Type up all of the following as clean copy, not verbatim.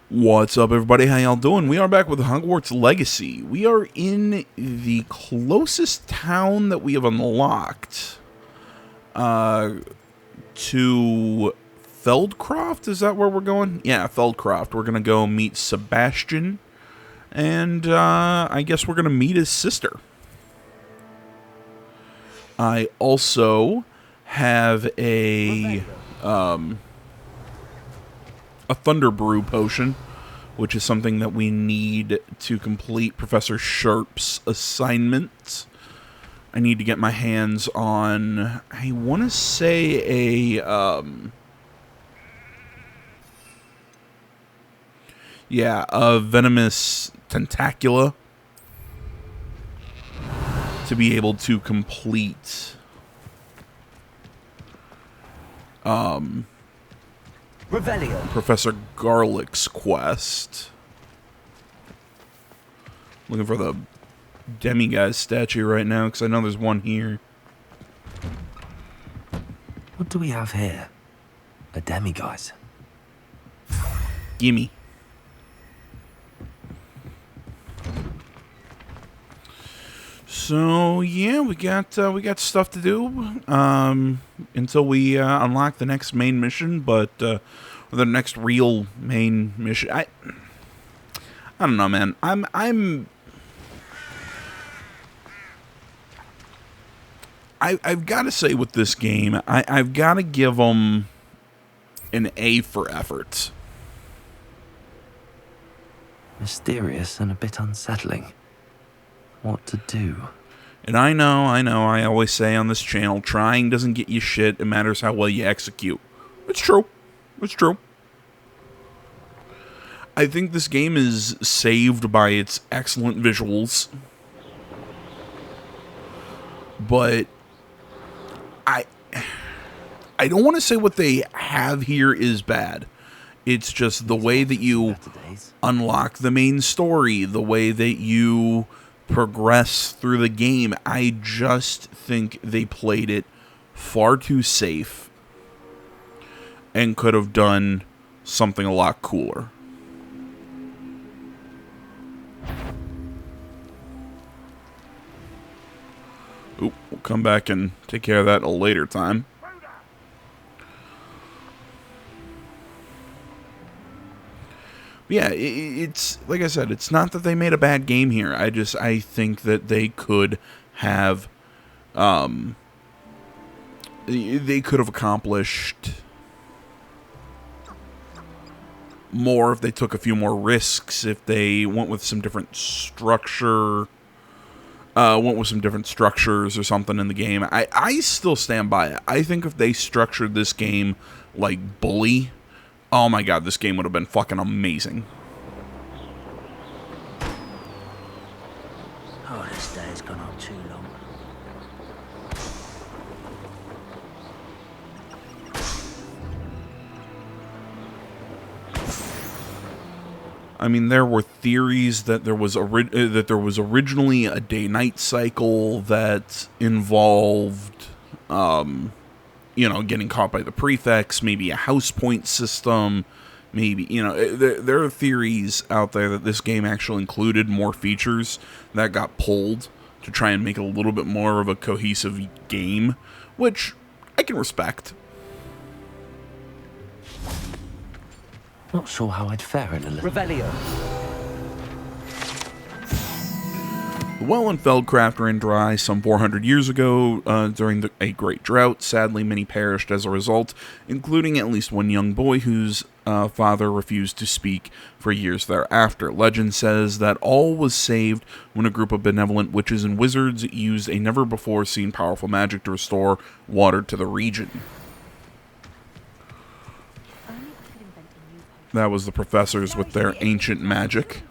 What's up, everybody? How y'all doing? We are back with Hogwarts Legacy. We are in the closest town that we have unlocked to Feldcroft. Is that where we're going? Yeah, Feldcroft. We're going to go meet Sebastian, and I guess we're going to meet his sister. I also have a Thunder Brew potion, which is something that we need to complete Professor Sharp's assignment. I need to get my hands on, I want to say a venomous tentacula to be able to complete Revelio. Professor Garlick's quest. Looking for the demiguise statue right now, because I know there's one here. What do we have here? A demiguise. Gimme. So yeah, we got stuff to do until we unlock the next main mission, but or the next real main mission. I don't know, man. I've got to say with this game, I've got to give them an A for effort. Mysterious and a bit unsettling. What to do? And I know, I always say on this channel, trying doesn't get you shit, it matters how well you execute. It's true. It's true. I think this game is saved by its excellent visuals. But I don't want to say what they have here is bad. It's just the way that you unlock the main story, the way that you progress through the game. I just think they played it far too safe and could have done something a lot cooler. Oop, we'll come back and take care of that at a later time. Yeah, it's like I said, it's not that they made a bad game here. I think that they could have accomplished more if they took a few more risks, if they went with some different structure, structures or something in the game. I still stand by it. I think if they structured this game like Bully, oh my god, this game would have been fucking amazing. Oh, this day has gone on too long. I mean, there were theories that there was originally a day-night cycle that involved getting caught by the prefects, maybe a house point system, maybe, there are theories out there that this game actually included more features that got pulled to try and make it a little bit more of a cohesive game, which I can respect. Not sure how I'd fare in a little. Revelio. The well in Feldcroft ran dry some 400 years ago during a great drought. Sadly, many perished as a result, including at least one young boy whose father refused to speak for years thereafter. Legend says that all was saved when a group of benevolent witches and wizards used a never-before-seen powerful magic to restore water to the region. That was the professors with their ancient magic.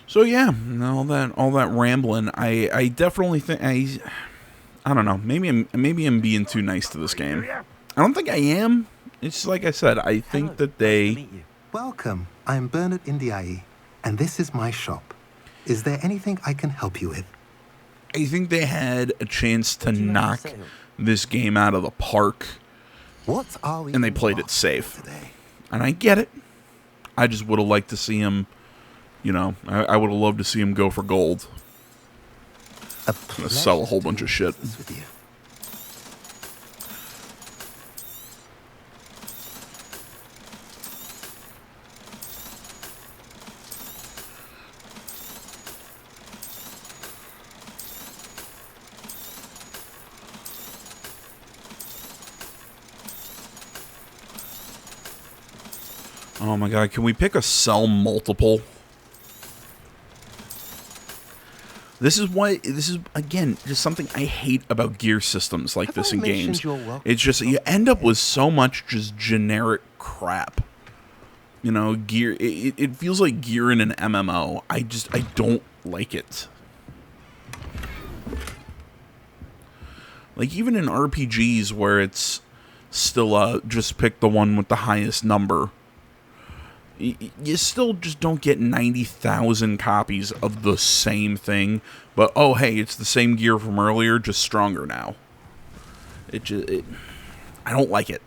So yeah, all that rambling. I definitely think I don't know. Maybe I'm being too nice to this game. I don't think I am. It's like I said. I think that they. Welcome. I'm Bernard Indiai, and this is my shop. Is there anything I can help you with? I think they had a chance to do you have knock to say? this game out of the park, What are we and they in played it market safe. for today? And I get it. I just would have liked to see him, I would have loved to see him go for gold. Sell a whole bunch of shit. With you. Oh my god, can we pick a sell multiple? This is again just something I hate about gear systems like this in games. It's just you end up with so much just generic crap. Gear it feels like gear in an MMO. I don't like it. Like even in RPGs where it's still just pick the one with the highest number. You still just don't get 90,000 copies of the same thing, but oh hey, it's the same gear from earlier, just stronger now. I don't like it.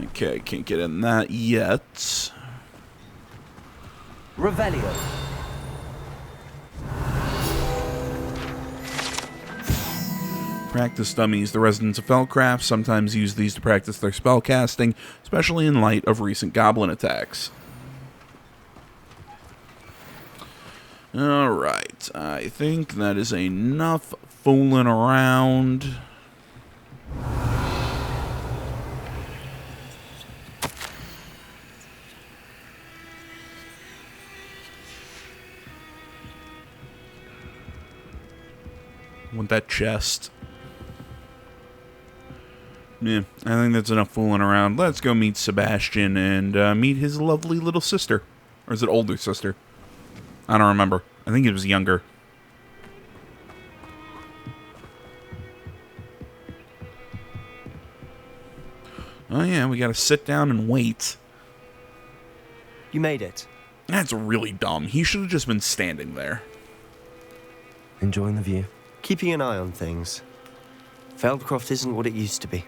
Okay, can't get in that yet. Revelio. Practice dummies. The residents of Felcraft sometimes use these to practice their spell casting, especially in light of recent goblin attacks. Alright, I think that is enough fooling around. Want that chest. Yeah, I think that's enough fooling around. Let's go meet Sebastian and meet his lovely little sister. Or is it older sister? I don't remember. I think it was younger. Oh yeah, we gotta sit down and wait. You made it. That's really dumb. He should have just been standing there. Enjoying the view? Keeping an eye on things. Feldcroft isn't what it used to be.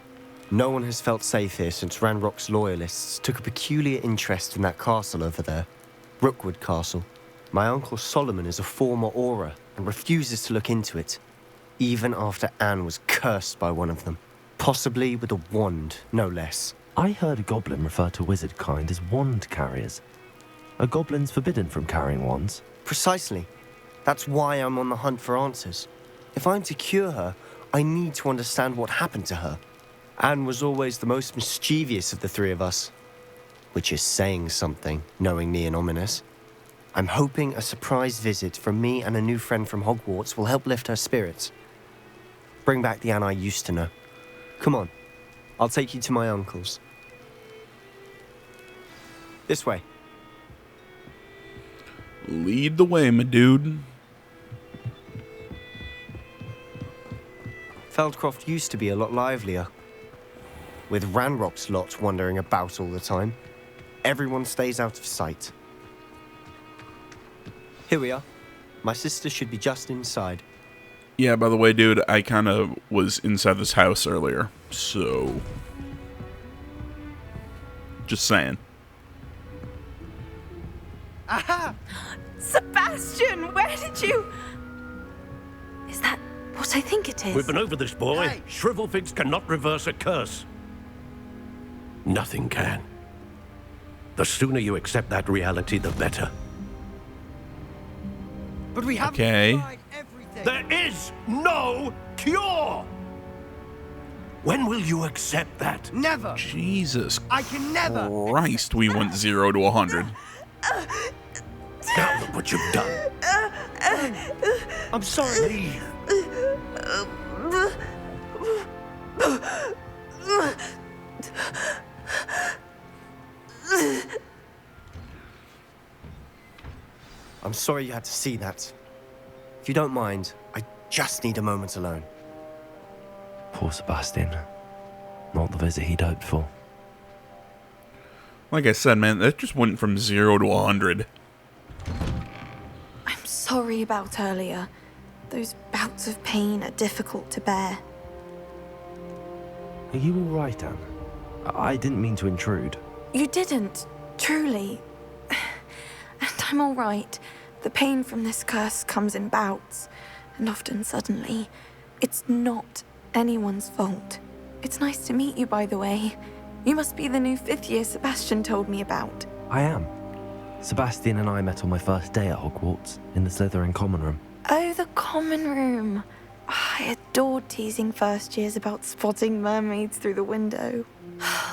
No one has felt safe here since Ranrock's loyalists took a peculiar interest in that castle over there. Rookwood Castle. My uncle Solomon is a former Auror and refuses to look into it, even after Anne was cursed by one of them. Possibly with a wand, no less. I heard a goblin refer to wizard kind as wand carriers. Are goblins forbidden from carrying wands? Precisely. That's why I'm on the hunt for answers. If I'm to cure her, I need to understand what happened to her. Anne was always the most mischievous of the three of us. Which is saying something, knowing me and ominous. I'm hoping a surprise visit from me and a new friend from Hogwarts will help lift her spirits. Bring back the Anne I used to know. Come on, I'll take you to my uncle's. This way. Lead the way, my dude. Feldcroft used to be a lot livelier. With Ranrock's lot wandering about all the time, everyone stays out of sight. Here we are. My sister should be just inside. Yeah, by the way, dude, I kind of was inside this house earlier, so... Just saying. Aha! Sebastian, where did you... Is that what I think it is? We've been over this, boy. Hey. Shrivelfigs cannot reverse a curse. Nothing can. The sooner you accept that reality, the better. But we haven't Okay. tried everything. There is no cure! When will you accept that? Never. Jesus I can never. Christ, we went 0 to 100. Now look what you've done. I'm sorry. Leave. I'm sorry you had to see that. If you don't mind, I just need a moment alone. Poor Sebastian. Not the visit he'd hoped for. Like I said, man, that just went from 0 to 100. I'm sorry about earlier. Those bouts of pain are difficult to bear. Are you all right, Anne? I didn't mean to intrude. You didn't, truly. And I'm all right. The pain from this curse comes in bouts, and often suddenly. It's not anyone's fault. It's nice to meet you, by the way. You must be the new 5th year Sebastian told me about. I am. Sebastian and I met on my first day at Hogwarts, in the Slytherin common room. Oh, the common room. I adored teasing first years about spotting mermaids through the window.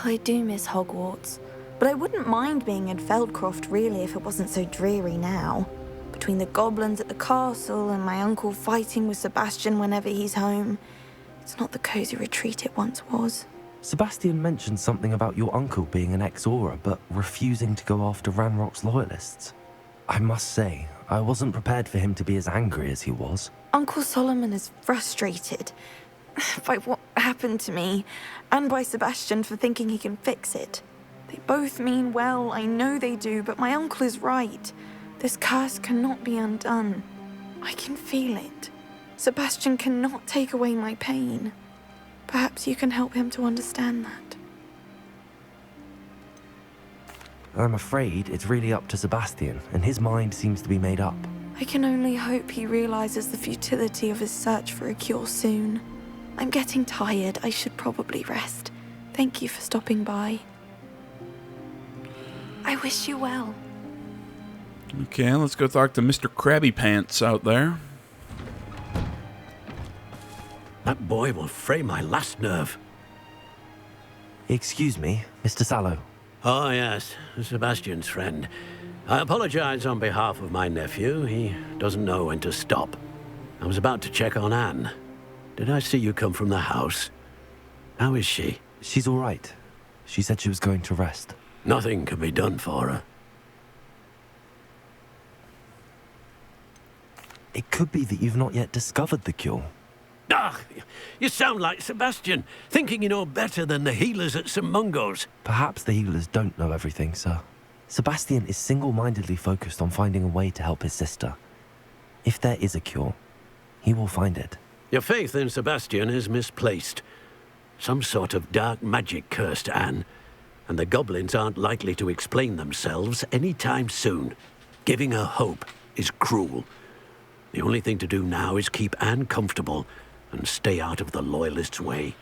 I do miss Hogwarts, but I wouldn't mind being in Feldcroft really if it wasn't so dreary now. Between the goblins at the castle and my uncle fighting with Sebastian whenever he's home, it's not the cozy retreat it once was. Sebastian mentioned something about your uncle being an ex-Auror, but refusing to go after Ranrock's loyalists. I must say, I wasn't prepared for him to be as angry as he was. Uncle Solomon is frustrated by what happened to me, and by Sebastian for thinking he can fix it. They both mean well, I know they do, but my uncle is right. This curse cannot be undone. I can feel it. Sebastian cannot take away my pain. Perhaps you can help him to understand that. I'm afraid it's really up to Sebastian, and his mind seems to be made up. I can only hope he realizes the futility of his search for a cure soon. I'm getting tired. I should probably rest. Thank you for stopping by. I wish you well. Okay, let's go talk to Mr. Krabby Pants out there. That boy will fray my last nerve. Excuse me, Mr. Sallow. Oh, yes, Sebastian's friend. I apologize on behalf of my nephew. He doesn't know when to stop. I was about to check on Anne. Did I see you come from the house? How is she? She's all right. She said she was going to rest. Nothing can be done for her. It could be that you've not yet discovered the cure. Ah, you sound like Sebastian, thinking you know better than the healers at St. Mungo's. Perhaps the healers don't know everything, sir. Sebastian is single-mindedly focused on finding a way to help his sister. If there is a cure, he will find it. Your faith in Sebastian is misplaced. Some sort of dark magic cursed Anne, and the goblins aren't likely to explain themselves anytime soon. Giving her hope is cruel. The only thing to do now is keep Anne comfortable and stay out of the Loyalists' way.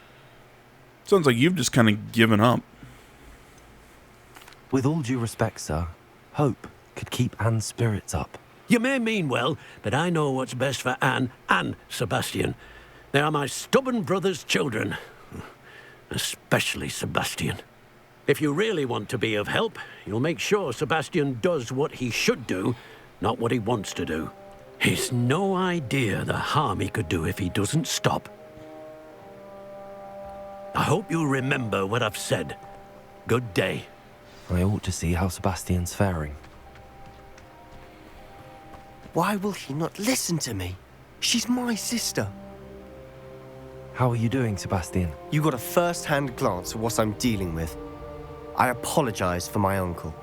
Sounds like you've just kind of given up. With all due respect, sir, hope could keep Anne's spirits up. You may mean well, but I know what's best for Anne and Sebastian. They are my stubborn brother's children. Especially Sebastian. If you really want to be of help, you'll make sure Sebastian does what he should do, not what he wants to do. He's no idea the harm he could do if he doesn't stop. I hope you'll remember what I've said. Good day. I ought to see how Sebastian's faring. Why will he not listen to me? She's my sister. How are you doing, Sebastian? You got a first-hand glance at what I'm dealing with. I apologize for my uncle.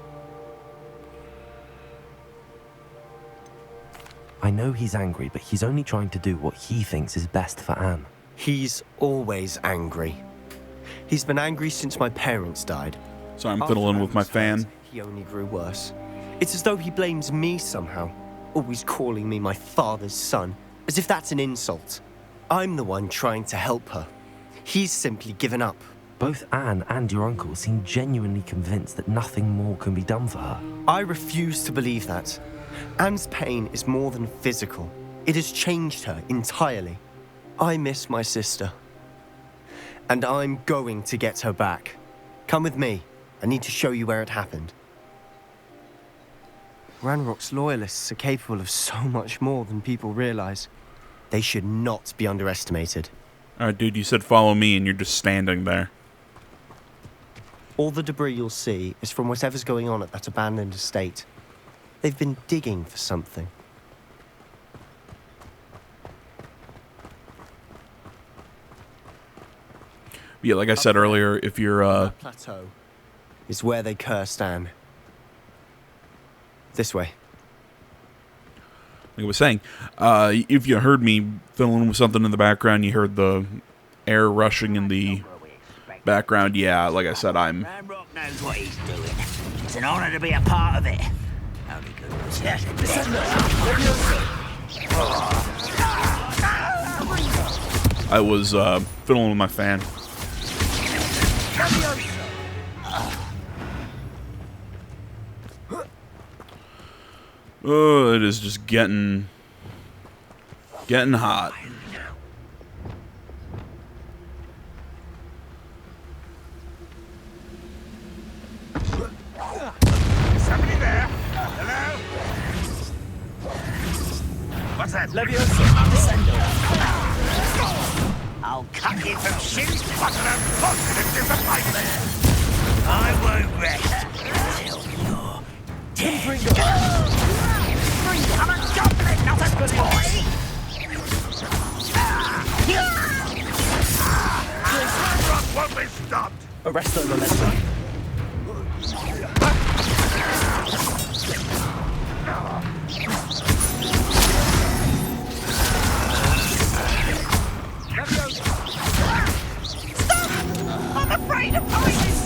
I know he's angry, but he's only trying to do what he thinks is best for Anne. He's always angry. He's been angry since my parents died. So I'm After fiddling with my Anne's fan. death, he only grew worse. It's as though he blames me somehow, always calling me my father's son, as if that's an insult. I'm the one trying to help her. He's simply given up. Both Anne and your uncle seem genuinely convinced that nothing more can be done for her. I refuse to believe that. Anne's pain is more than physical. It has changed her entirely. I miss my sister. And I'm going to get her back. Come with me. I need to show you where it happened. Ranrock's loyalists are capable of so much more than people realize. They should not be underestimated. All right, dude, you said follow me, and you're just standing there. All the debris you'll see is from whatever's going on at that abandoned estate. They've been digging for something. Yeah, like I said earlier, if you're Plateau. is where they cursed Anne. This way. Like I was saying, if you heard me fiddling with something in the background, you heard the air rushing in the background. Yeah, like I said, I'm... Ranrock knows what he's doing. It's an honor to be a part of it. Only good was I was fiddling with my fan. Oh, it is just getting hot. Somebody there? Hello? What's that? I'll cut you from shoes. What an unfortunate disappointment! I won't rest until you're dead. I'm a goblin, not a boy! Ranrock won't be stopped! Arrest them, Melissa. I'm afraid of heights.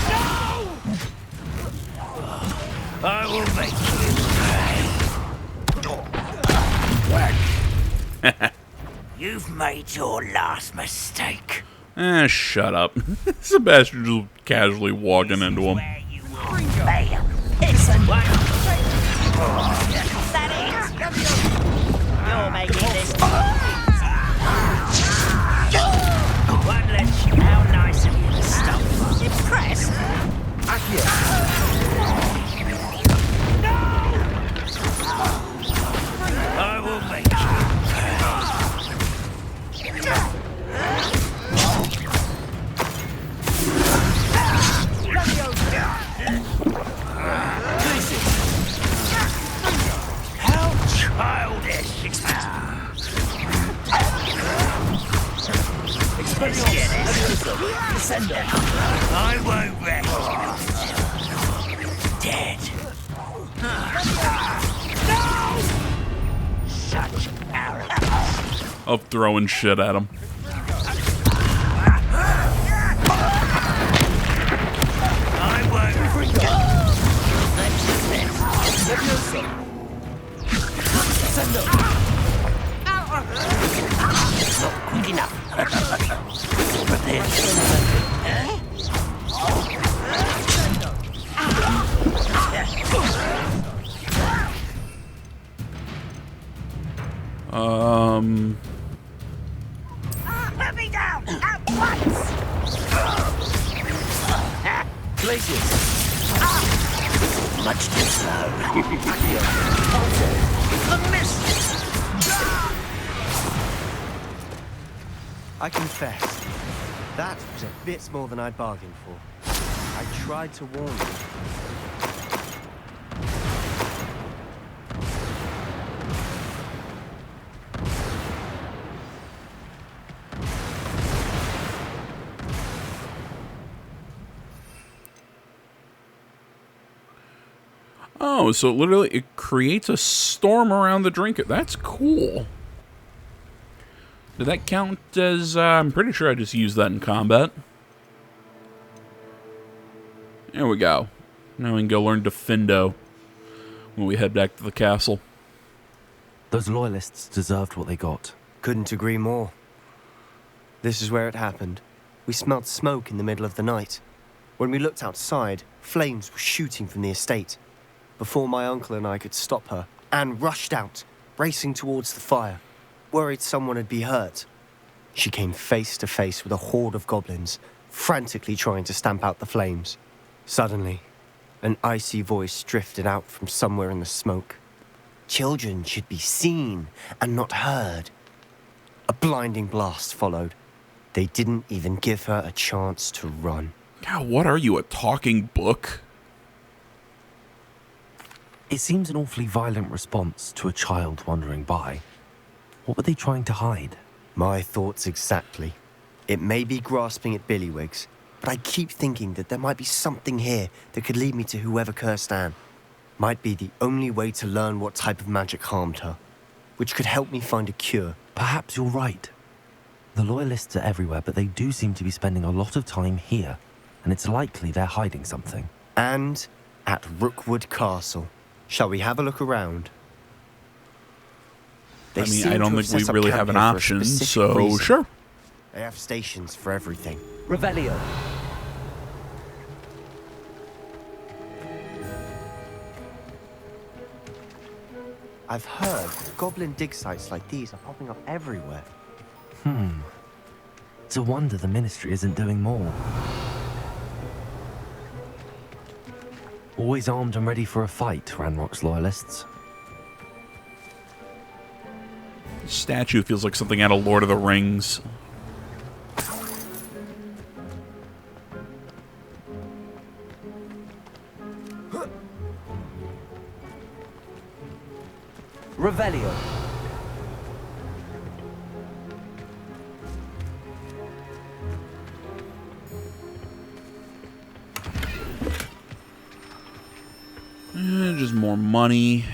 No! I will make you pay. You've made your last mistake. Shut up. Sebastian just casually walking into him. Where you will fail. It's one. That is. You're making this. One less. How nice of you to stop. Impressed? No! I will make you. How childish! I won't rest until you're dead. No! Such arrogance. Of throwing shit at him. I won't. It's not quick enough. Prepare. Put me down at once. Places. Much too slow. The mist. I confess, that was a bit more than I'd bargained for. I tried to warn you. Oh, so literally it creates a storm around the drink. That's cool. Did that count as... I'm pretty sure I just used that in combat. There we go. Now we can go learn Defendo when we head back to the castle. Those loyalists deserved what they got. Couldn't agree more. This is where it happened. We smelled smoke in the middle of the night. When we looked outside, flames were shooting from the estate. Before my uncle and I could stop her, Anne rushed out, racing towards the fire, worried someone had been hurt. She came face to face with a horde of goblins, frantically trying to stamp out the flames. Suddenly, an icy voice drifted out from somewhere in the smoke. Children should be seen and not heard. A blinding blast followed. They didn't even give her a chance to run. God, what are you, a talking book? It seems an awfully violent response to a child wandering by. What were they trying to hide? My thoughts exactly. It may be grasping at billywhigs, but I keep thinking that there might be something here that could lead me to whoever cursed Anne. Might be the only way to learn what type of magic harmed her, which could help me find a cure. Perhaps you're right. The Loyalists are everywhere, but they do seem to be spending a lot of time here, and it's likely they're hiding something. And at Rookwood Castle. Shall we have a look around? I mean, I don't think we really have an option, so reason. sure. They have stations for everything. Revelio. I've heard goblin dig sites like these are popping up everywhere. It's a wonder the Ministry isn't doing more. Always armed and ready for a fight, Ranrock's Loyalists. Statue feels like something out of Lord of the Rings. Revelio. Just more money.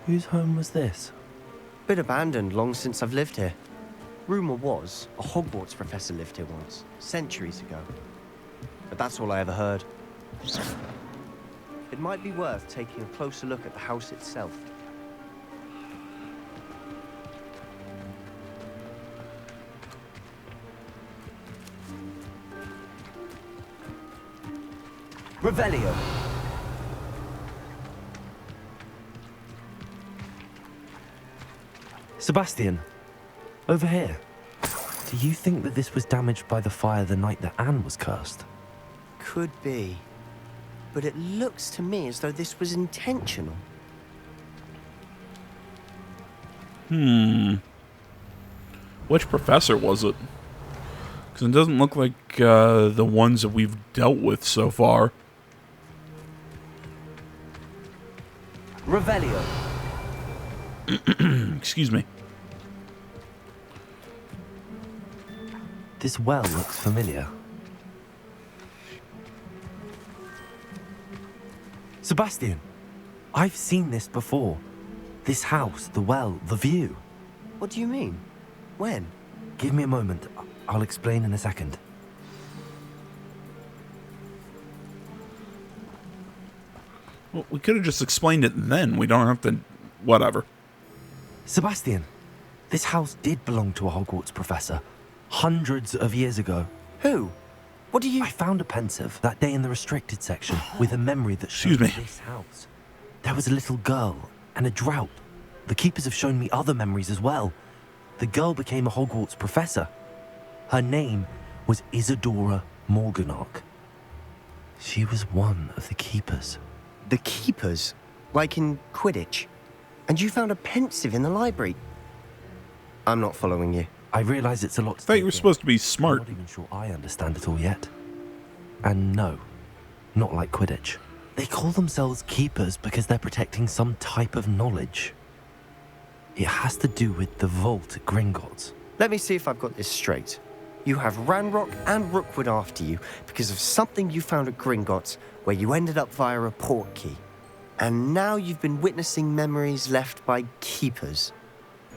Whose home was this? Been abandoned long since I've lived here. Rumour was a Hogwarts professor lived here once, centuries ago. But that's all I ever heard. It might be worth taking a closer look at the house itself. Revelio. Sebastian, over here. Do you think that this was damaged by the fire the night that Anne was cursed? Could be. But it looks to me as though this was intentional. Which professor was it? Because it doesn't look like the ones that we've dealt with so far. Revelio. Excuse me. This well looks familiar. Sebastian, I've seen this before. This house, the well, the view. What do you mean? When? Give me a moment. I'll explain in a second. Well, we could have just explained it then. We don't have to... Whatever. Sebastian, this house did belong to a Hogwarts professor. Hundreds of years ago. Who? What do you... I found a pensive that day in the restricted section with a memory that showed Excuse me. this house. There was a little girl and a drought. The keepers have shown me other memories as well. The girl became a Hogwarts professor. Her name was Isadora Morganach. She was one of the keepers. The keepers? Like in Quidditch? And you found a pensive in the library? I'm not following you. I realize it's a lot to I thought you take were in. supposed to be I'm smart. not even sure I understand it all yet. And no, not like Quidditch. They call themselves keepers because they're protecting some type of knowledge. It has to do with the vault at Gringotts. Let me see if I've got this straight. You have Ranrock and Rookwood after you because of something you found at Gringotts where you ended up via a portkey. And now you've been witnessing memories left by keepers.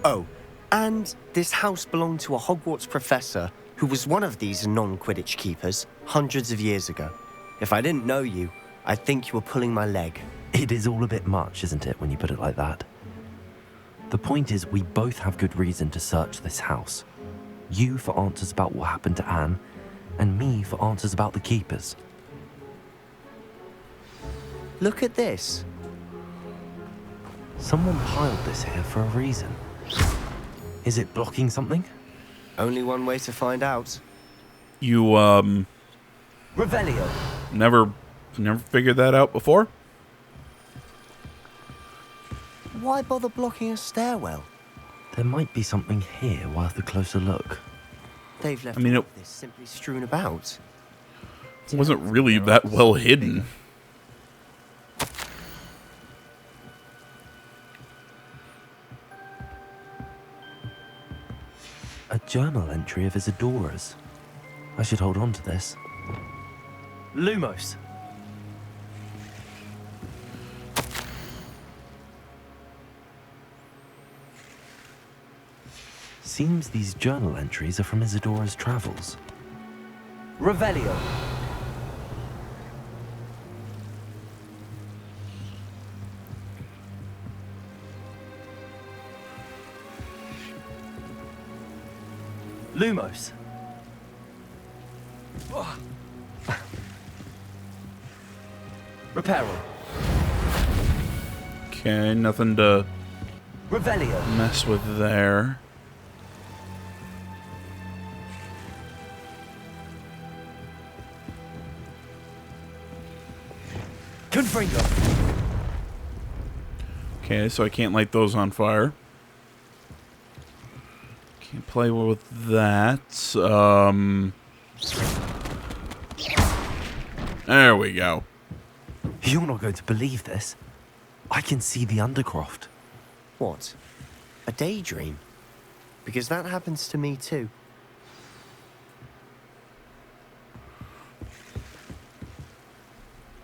Oh, and this house belonged to a Hogwarts professor who was one of these non-Quidditch keepers hundreds of years ago. If I didn't know you, I'd think you were pulling my leg. It is all a bit much, isn't it, when you put it like that? The point is, we both have good reason to search this house. You for answers about what happened to Anne, and me for answers about the keepers. Look at this. Someone piled this here for a reason. Is it blocking something? Only one way to find out. You, Revelio. never figured that out before? Why bother blocking a stairwell? There might be something here worth a closer look. They've left I mean, all of this simply strewn about. It wasn't really that well hidden. journal entry of Isadora's. I should hold on to this. Lumos. Seems these journal entries are from Isadora's travels. Revelio. Lumos. Reparo. Okay, nothing to Revelio. mess with there. Confringo. Okay, so I can't light those on fire. Can't play with that. There we go. You're not going to believe this. I can see the Undercroft. What? A daydream? Because that happens to me too.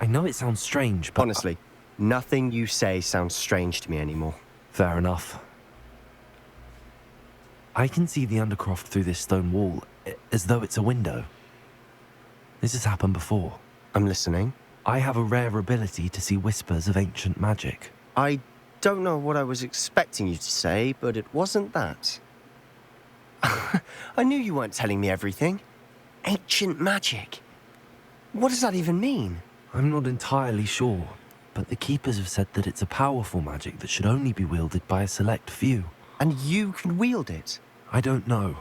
I know it sounds strange, but... Honestly, nothing you say sounds strange to me anymore. Fair enough. I can see the Undercroft through this stone wall, as though it's a window. This has happened before. I'm listening. I have a rare ability to see whispers of ancient magic. I don't know what I was expecting you to say, but it wasn't that. I knew you weren't telling me everything. Ancient magic. What does that even mean? I'm not entirely sure, but the Keepers have said that it's a powerful magic that should only be wielded by a select few. And you can wield it? I don't know,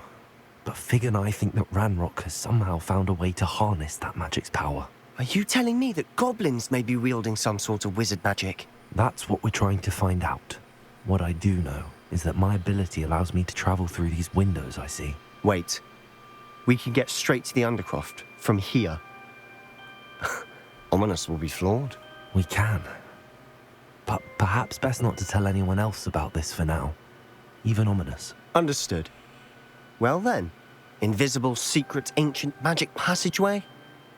but Fig and I think that Ranrock has somehow found a way to harness that magic's power. Are you telling me that goblins may be wielding some sort of wizard magic? That's what we're trying to find out. What I do know is that my ability allows me to travel through these windows I see. Wait. We can get straight to the Undercroft from here. Ominous will be floored. We can. But perhaps best not to tell anyone else about this for now. Even Ominous. Understood. Well then, invisible, secret, ancient magic passageway?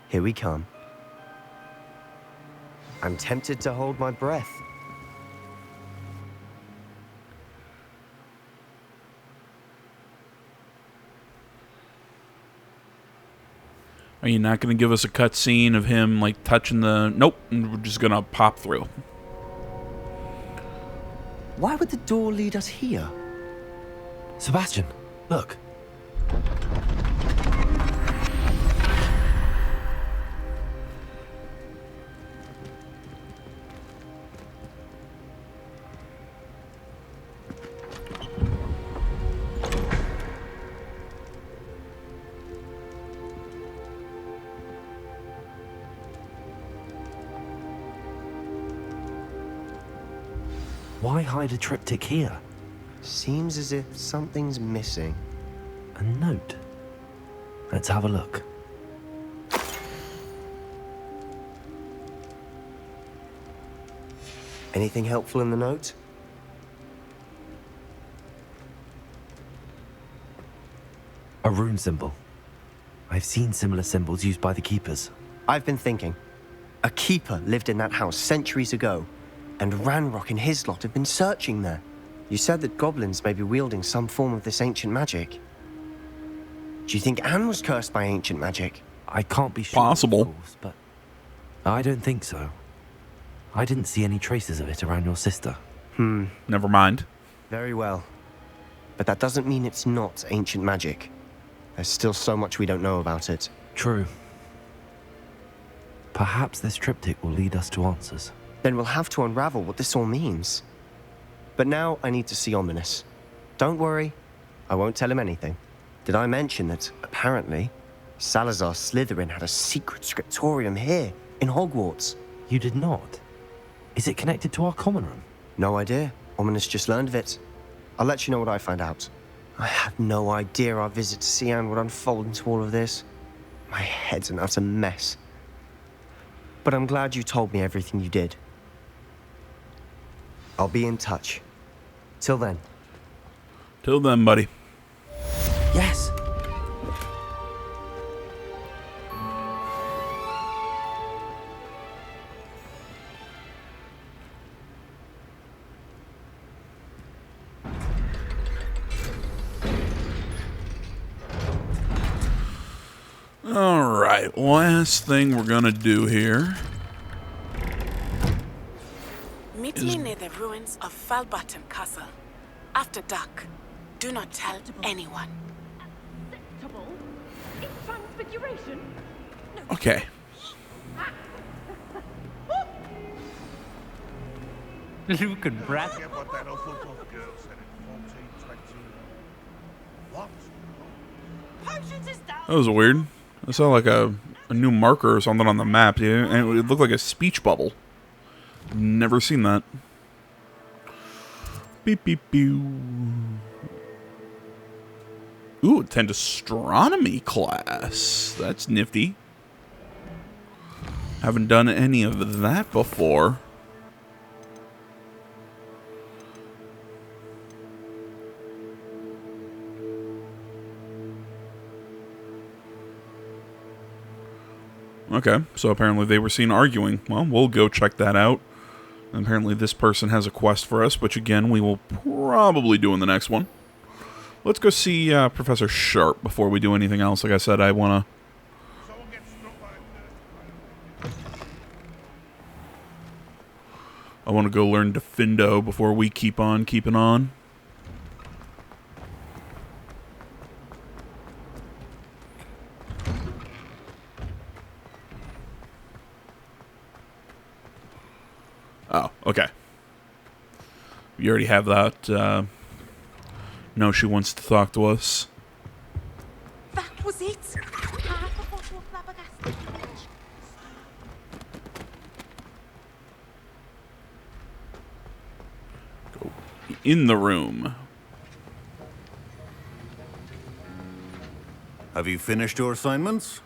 Here we come. I'm tempted to hold my breath. Are you not going to give us a cutscene of him, like, touching the... Nope, we're just going to pop through. Why would the door lead us here? Sebastian, look. Why hide a triptych here? Seems as if something's missing. A note. Let's have a look. Anything helpful in the note? A rune symbol. I've seen similar symbols used by the Keepers. I've been thinking. A keeper lived in that house centuries ago, and Ranrock and his lot have been searching there. You said that goblins may be wielding some form of this ancient magic. Do you think Anne was cursed by ancient magic? I can't be sure, Possible. of course, but I don't think so. I didn't see any traces of it around your sister. Never mind. Very well. But that doesn't mean it's not ancient magic. There's still so much we don't know about it. True. Perhaps this triptych will lead us to answers. Then we'll have to unravel what this all means. But now I need to see Ominous. Don't worry, I won't tell him anything. Did I mention that, apparently, Salazar Slytherin had a secret scriptorium here, in Hogwarts? You did not? Is it connected to our common room? No idea. Ominous just learned of it. I'll let you know what I find out. I had no idea our visit to Cian would unfold into all of this. My head's an utter mess. But I'm glad you told me everything you did. I'll be in touch. Till then. Till then, buddy. Yes. All right, last thing we're gonna do here. Meet me near the ruins of Falbottom Castle. After dark. Do not tell anyone. Okay. Luke and Brad. Forget what that Hufflepuff girl said in 1420. What? That was weird. I saw like a new marker or something on the map, yeah, and it looked like a speech bubble. Never seen that. Beep beep beep. Ooh, attend astronomy class. That's nifty. Haven't done any of that before. Okay, so apparently they were seen arguing. Well, we'll go check that out. Apparently this person has a quest for us, which again, we will probably do in the next one. Let's go see Professor Sharp before we do anything else. Like I said, I want to go learn Diffindo before we keep on keeping on. Oh, okay. We already have that. No, she wants to talk to us. That was it. Half a bottle of flabbergasted punch. Go in the room. Have you finished your assignments?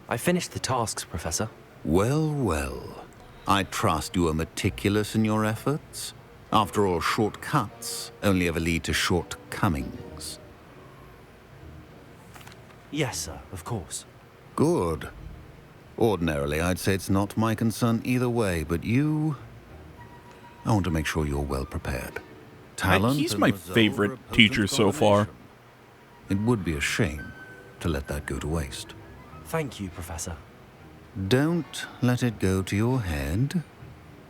I finished the tasks, Professor. Well, well. I trust you are meticulous in your efforts. After all, shortcuts only ever lead to shortcomings. Yes, sir, of course. Good. Ordinarily, I'd say it's not my concern either way, but you... I want to make sure you're well prepared. Talent He's and my resolve are favorite a potent teacher so far. combination. It would be a shame to let that go to waste. Thank you, Professor. Don't let it go to your head.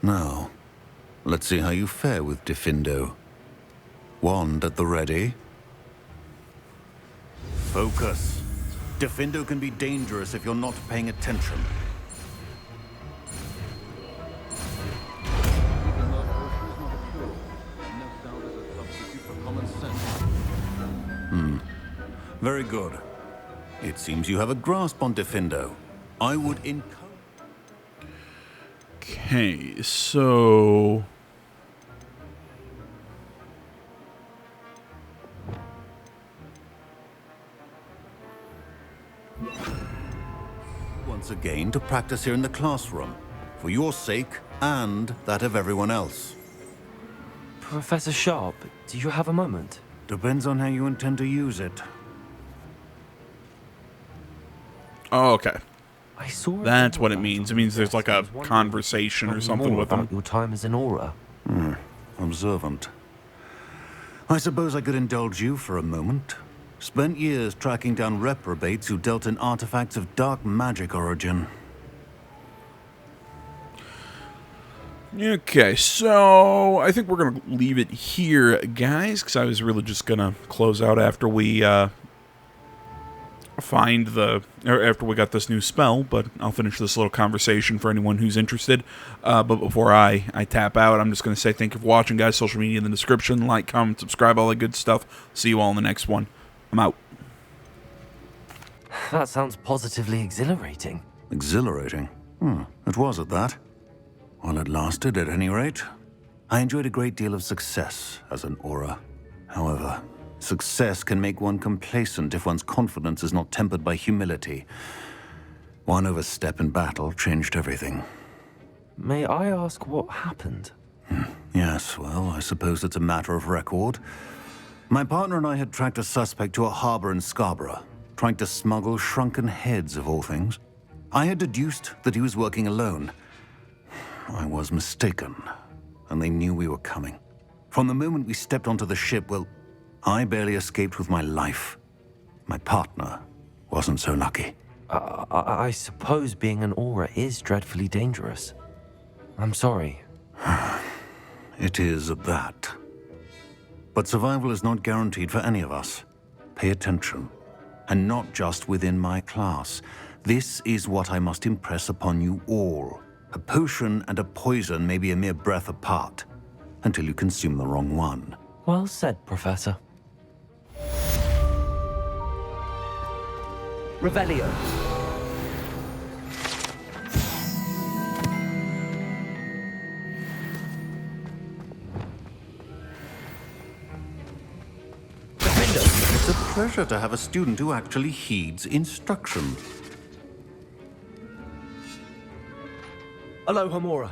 Now, let's see how you fare with Diffindo. Wand at the ready. Focus. Diffindo can be dangerous if you're not paying attention. Very good. It seems you have a grasp on Diffindo. I would encourage... Okay, so... once again to practice here in the classroom, for your sake and that of everyone else. Professor Sharp, do you have a moment? Depends on how you intend to use it. Oh, okay. I saw. That's what it means. It means there's like a conversation or something with them. Your time as an aura. Observant. I suppose I could indulge you for a moment. Spent years tracking down reprobates who dealt in artifacts of dark magic origin. Okay, so I think we're going to leave it here, guys, because I was really just going to close out after we after we got this new spell, but I'll finish this little conversation for anyone who's interested. But before I tap out, I'm just going to say thank you for watching, guys. Social media in the description. Like, comment, subscribe, all that good stuff. See you all in the next one. I'm out. That sounds positively exhilarating. Exhilarating? It was at that. While it lasted, at any rate. I enjoyed a great deal of success as an aura. However, success can make one complacent if one's confidence is not tempered by humility. One overstep in battle changed everything. May I ask what happened? Yes, well, I suppose it's a matter of record. My partner and I had tracked a suspect to a harbor in Scarborough, trying to smuggle shrunken heads of all things. I had deduced that he was working alone. I was mistaken, and they knew we were coming. From the moment we stepped onto the ship, well, I barely escaped with my life. My partner wasn't so lucky. I suppose being an aura is dreadfully dangerous. I'm sorry. It is at that. But survival is not guaranteed for any of us. Pay attention. And not just within my class. This is what I must impress upon you all. A potion and a poison may be a mere breath apart, until you consume the wrong one. Well said, Professor. Revelio. It's a pleasure to have a student who actually heeds instruction. Aloha Mora.